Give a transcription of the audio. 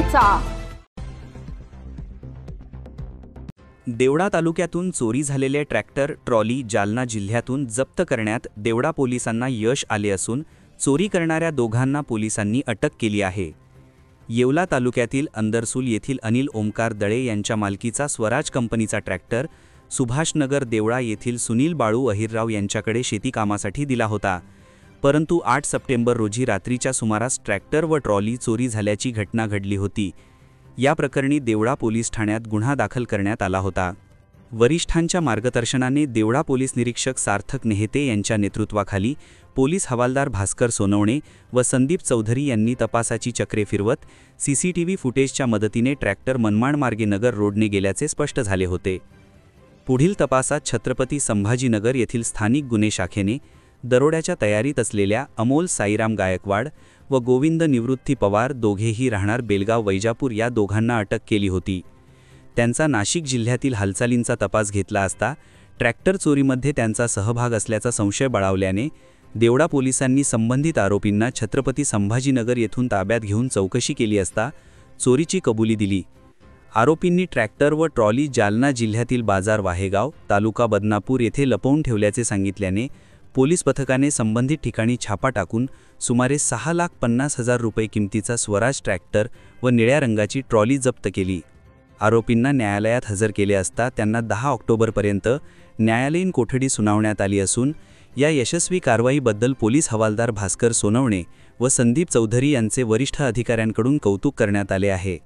महत्त्वाचा। देवळा तालुक्यातून चोरी झालेले ट्रॅक्टर ट्रॉली जालना जिल्ह्यातून जप्त करण्यात देवळा पोलिसांना यश आले असून चोरी करणाऱ्या दोघांना पोलिसांनी अटक केली आहे। येवला तालुक्यातील अंदरसूल येथील अनिल ओमकार दळे यांच्या मालकीचा स्वराज कंपनीचा ट्रॅक्टर सुभाषनगर देवळा येथील सुनील बाळू अहिरराव यांच्याकडे शेती कामासाठी दिला होता, परंतु 8 सप्टेंबर रोजी रात्रीच्या सुमारास ट्रॅक्टर व ट्रॉली चोरी झाल्याची घटना घडली होती। या प्रकरणी देवळा पोलीस ठाण्यात गुन्हा दाखल करण्यात आला होता। वरिष्ठांच्या मार्गदर्शनाने देवळा पोलीस निरीक्षक सार्थक नेहते यांच्या नेतृत्वाखाली पोलीस हवालदार भास्कर सोनवणे व संदीप चौधरी यांनी तपासाची चक्रे फिरवत सीसीटीव्ही फुटेजच्या मदतीने ट्रॅक्टर मनमाडमार्गे नगर रोडने गेल्याचे स्पष्ट झाले होते। पुढील तपासात छत्रपती संभाजीनगर येथील स्थानिक गुन्हे शाखेने दरोड्याच्या तयारीत असलेल्या अमोल साईराम गायकवाड व गोविंद निवृत्ती पवार दोघेही राहणार बेलगाव वैजापूर या दोघांना अटक केली होती। त्यांचा नाशिक जिल्ह्यातील हालचालींचा तपास घेतला असता ट्रॅक्टर चोरीमध्ये त्यांचा सहभाग असल्याचा संशय बळावल्याने देवळा पोलिसांनी संबंधित आरोपींना छत्रपती संभाजीनगर येथून ताब्यात घेऊन चौकशी केली असता चोरीची कबुली दिली। आरोपींनी ट्रॅक्टर व ट्रॉली जालना जिल्ह्यातील बाजार वाहेगाव तालुका बदनापूर येथे लपवून ठेवल्याचे सांगितल्याने पोलीस पथकाने संबंधित ठिकाणी छापा टाकून सुमारे 6,50,000 रुपये किमतीचा स्वराज ट्रॅक्टर व निळ्या रंगाची ट्रॉली जप्त केली। आरोपींना न्यायालयात हजर केले असता त्यांना 10 ऑक्टोबरपर्यंत न्यायालयीन कोठडी सुनावण्यात आली असून या यशस्वी कारवाईबद्दल पोलीस हवालदार भास्कर सोनवणे व संदीप चौधरी यांचे वरिष्ठ अधिकाऱ्यांकडून कौतुक करण्यात आले आहे।